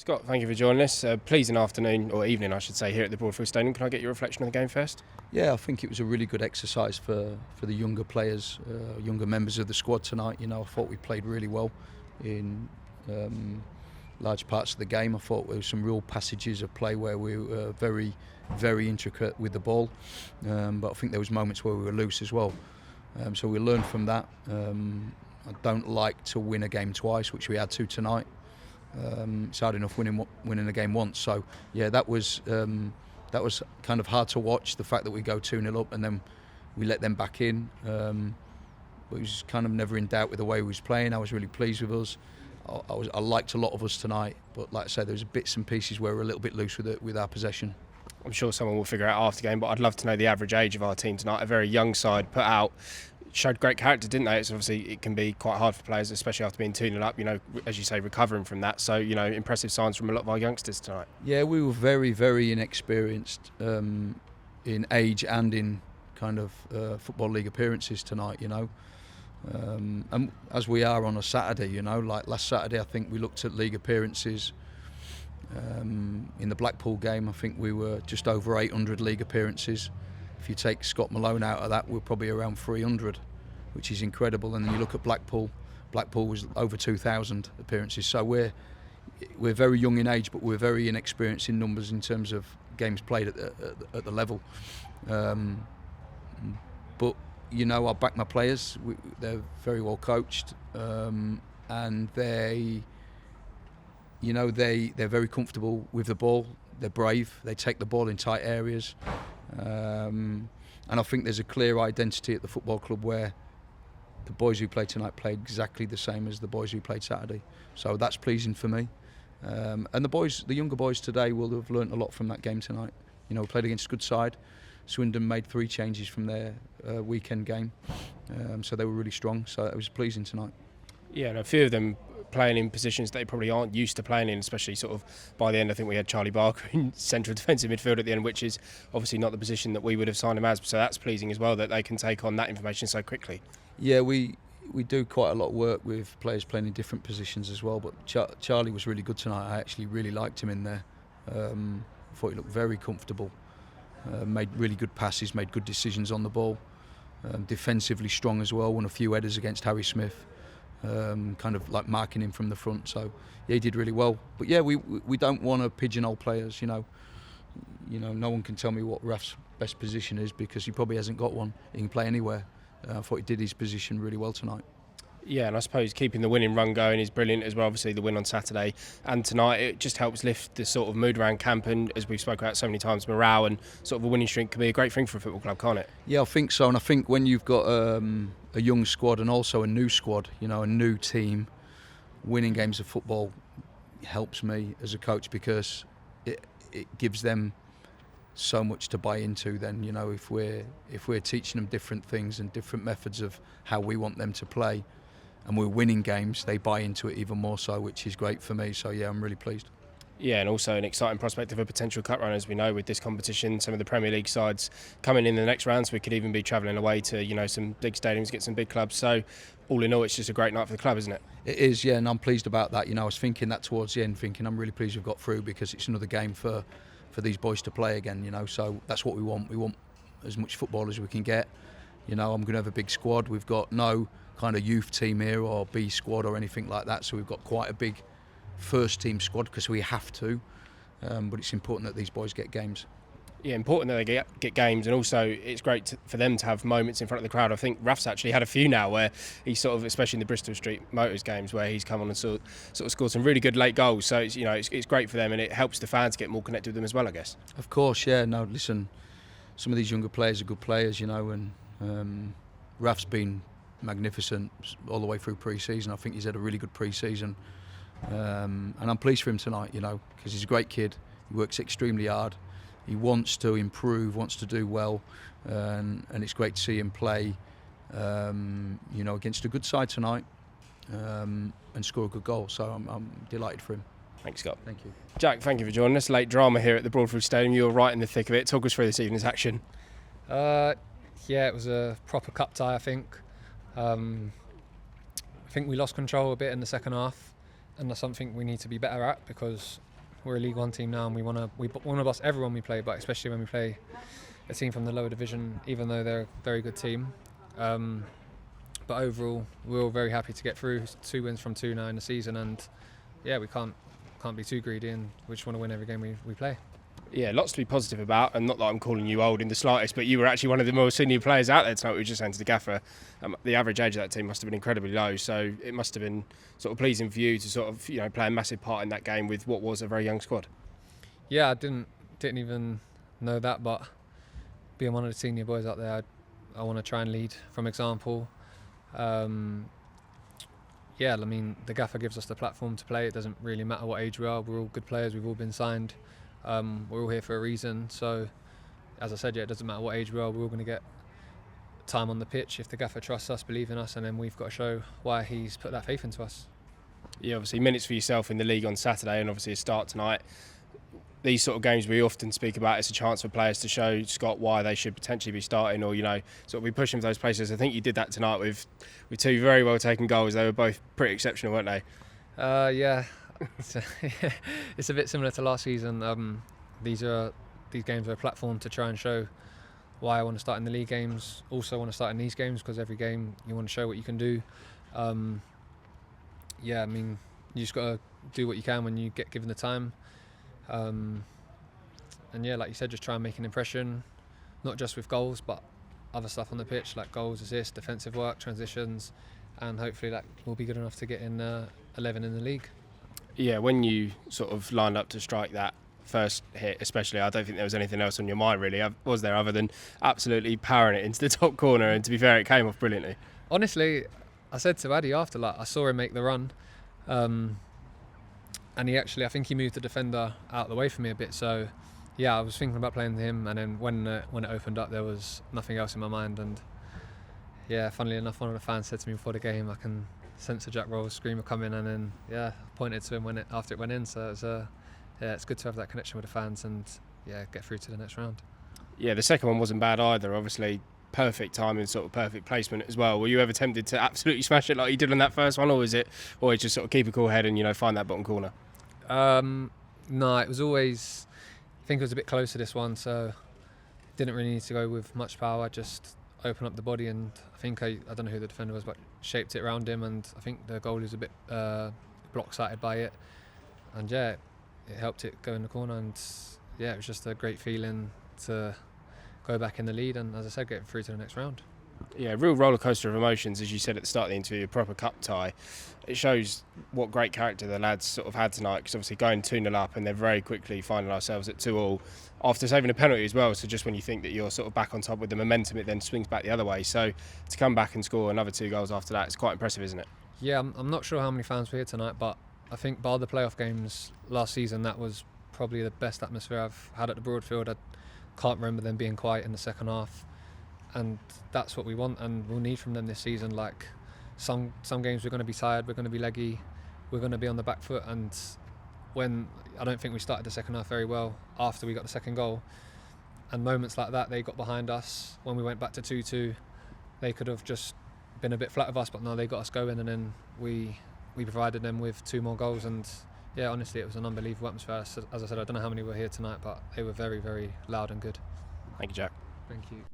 Scott, thank you for joining us. Pleasing afternoon, or evening I should say, here at the Broadfield Stadium. Can I get your reflection on the game first? Yeah, I think it was a really good exercise for the younger players, younger members of the squad tonight. I thought we played really well in large parts of the game. I thought there were some real passages of play where we were very, very intricate with the ball, but I think there was moments where we were loose as well. So we learned from that. I don't like to win a game twice, which we had to tonight. It's hard enough winning a game once. So yeah, that was kind of hard to watch. The fact that we go 2-0 up and then we let them back in. But it was kind of never in doubt with the way we was playing. I was really pleased with us. I liked a lot of us tonight, but like I say, there was bits and pieces where we were a little bit loose with our possession. I'm sure someone will figure out after the game, but I'd love to know the average age of our team tonight. A very young side put out. Showed great character, didn't they? It's obviously it can be quite hard for players, especially after being 2-0 up, as you say, recovering from that. So, impressive signs from a lot of our youngsters tonight. Yeah, we were very, very inexperienced in age and in kind of Football League appearances tonight, And as we are on a Saturday, like last Saturday, I think we looked at league appearances. In the Blackpool game, I think we were just over 800 league appearances. If you take Scott Malone out of that, we're probably around 300, which is incredible. And then you look at Blackpool was over 2,000 appearances. So we're very young in age, but we're very inexperienced in numbers in terms of games played at the level. But I back my players. They're very well coached, and they're very comfortable with the ball. They're brave. They take the ball in tight areas. And I think there's a clear identity at the football club where the boys who played tonight played exactly the same as the boys who played Saturday. So that's pleasing for me. And the younger boys today will have learnt a lot from that game tonight. We played against a good side. Swindon made 3 changes from their weekend game. So they were really strong. So it was pleasing tonight. Yeah, and a few of them playing in positions they probably aren't used to playing in, especially sort of by the end. I think we had Charlie Barker in central defensive midfield at the end, which is obviously not the position that we would have signed him as. So that's pleasing as well that they can take on that information so quickly. Yeah, we do quite a lot of work with players playing in different positions as well. But Charlie was really good tonight. I actually really liked him in there. I thought he looked very comfortable. Made really good passes, made good decisions on the ball. Defensively strong as well. Won a few headers against Harry Smith. Kind of like marking him from the front, so yeah, he did really well. But yeah, we don't want to pigeonhole players. No one can tell me what Raf's best position is because he probably hasn't got one. He can play anywhere. I thought he did his position really well tonight. Yeah, and I suppose keeping the winning run going is brilliant as well. Obviously, the win on Saturday and tonight, it just helps lift the sort of mood around camp, and as we've spoken about so many times, morale and sort of a winning streak can be a great thing for a football club, can't it? Yeah, I think so. And I think when you've got a young squad and also a new squad, a new team, winning games of football helps me as a coach because it gives them so much to buy into. Then if we're teaching them different things and different methods of how we want them to play, and we're winning games, they buy into it even more so, which is great for me. So yeah, I'm really pleased. Yeah, and also an exciting prospect of a potential cup run, as we know with this competition. Some of the Premier League sides coming in the next round, so we could even be travelling away to some big stadiums, get some big clubs. So all in all, it's just a great night for the club, isn't it? It is, yeah, and I'm pleased about that. I was thinking that towards the end, thinking I'm really pleased we've got through because it's another game for these boys to play again. So that's what we want. We want as much football as we can get. I'm going to have a big squad. We've got no kind of youth team here or B squad or anything like that, so we've got quite a big first team squad because we have to, but it's important that these boys get games. Yeah, important that they get games, and also it's great for them to have moments in front of the crowd. I think Raf's actually had a few now where he's sort of, especially in the Bristol Street Motors games, where he's come on and sort of scored some really good late goals. So it's great for them, and it helps the fans get more connected with them as well, I guess. Of course, yeah. No, listen, some of these younger players are good players, and Raf's been magnificent all the way through pre-season. I think he's had a really good pre-season, and I'm pleased for him tonight, because he's a great kid. He works extremely hard. He wants to improve, wants to do well, and it's great to see him play, against a good side tonight, and score a good goal. So I'm delighted for him. Thanks, Scott. Thank you. Jack, thank you for joining us. Late drama here at the Broadfield Stadium. You were right in the thick of it. Talk us through this evening's action. Yeah, it was a proper cup tie, I think. I think we lost control a bit in the second half, and that's something we need to be better at because we're a League One team now, and we want to boss everyone we play, but especially when we play a team from the lower division, even though they're a very good team. But overall, we're all very happy to get through. 2 wins from 2 now in the season, and yeah, we can't be too greedy, and we just want to win every game we play. Yeah, lots to be positive about, and not that I'm calling you old in the slightest, but you were actually one of the more senior players out there tonight. We were just saying to the gaffer, the average age of that team must have been incredibly low, so it must have been sort of pleasing for you to sort of, you know, play a massive part in that game with what was a very young squad. Yeah, I didn't even know that, but being one of the senior boys out there, I want to try and lead from example. Yeah, I mean, the gaffer gives us the platform to play. It doesn't really matter what age we are. We're all good players. We've all been signed. We're all here for a reason. So, as I said, yeah, it doesn't matter what age we are. We're all going to get time on the pitch if the gaffer trusts us, believes in us, and then we've got to show why he's put that faith into us. Yeah, obviously minutes for yourself in the league on Saturday, and obviously a start tonight. These sort of games we often speak about, it's a chance for players to show Scott why they should potentially be starting, or, you know, sort of be pushing for those places. I think you did that tonight with 2 very well taken goals. They were both pretty exceptional, weren't they? Yeah, it's a bit similar to last season. These games are a platform to try and show why I want to start in the league games. Also want to start in these games because every game you want to show what you can do. Yeah, I mean, you just got to do what you can when you get given the time. And yeah, like you said, just try and make an impression, not just with goals, but other stuff on the pitch, like goals, assists, defensive work, transitions, and hopefully that will be good enough to get in 11 in the league. Yeah, when you sort of lined up to strike that first hit, especially, I don't think there was anything else on your mind really, was there, other than absolutely powering it into the top corner, and to be fair, it came off brilliantly. Honestly, I said to Addy after, like, I saw him make the run, and I think he moved the defender out of the way for me a bit, so yeah, I was thinking about playing to him, and then when it opened up, there was nothing else in my mind. And yeah, funnily enough, one of the fans said to me before the game, I can sense a Jack Rolls screamer coming, and then yeah, I pointed to him after it went in. So it was, yeah, it's good to have that connection with the fans and yeah, get through to the next round. Yeah, the second one wasn't bad either. Obviously, perfect timing, sort of perfect placement as well. Were you ever tempted to absolutely smash it like you did on that first one, or was it always just sort of keep a cool head and, you know, find that bottom corner? No, it was always. I think it was a bit closer this one, so didn't really need to go with much power. Just open up the body, and I think I don't know who the defender was, but shaped it around him, and I think the goalie was a bit block-sighted by it, and yeah, it helped it go in the corner, and yeah, it was just a great feeling to go back in the lead, and as I said, get through to the next round. Yeah, real roller coaster of emotions, as you said at the start of the interview, a proper cup tie. It shows what great character the lads sort of had tonight, because obviously going 2-0 up and they're very quickly finding ourselves at 2-2 after saving a penalty as well. So just when you think that you're sort of back on top with the momentum, it then swings back the other way. So to come back and score another 2 goals after that, it's quite impressive, isn't it? Yeah, I'm not sure how many fans were here tonight, but I think bar the playoff games last season, that was probably the best atmosphere I've had at the Broadfield. I can't remember them being quiet in the second half. And that's what we want and we'll need from them this season. Like some games we're going to be tired, we're going to be leggy, we're going to be on the back foot, and when I don't think we started the second half very well after we got the second goal, and moments like that, they got behind us when we went back to 2-2, they could have just been a bit flat with us, but no, they got us going, and then we provided them with 2 more goals. And yeah, honestly, it was an unbelievable atmosphere. As I said, I don't know how many were here tonight, but they were very, very loud and good. Thank you, Jack. Thank you.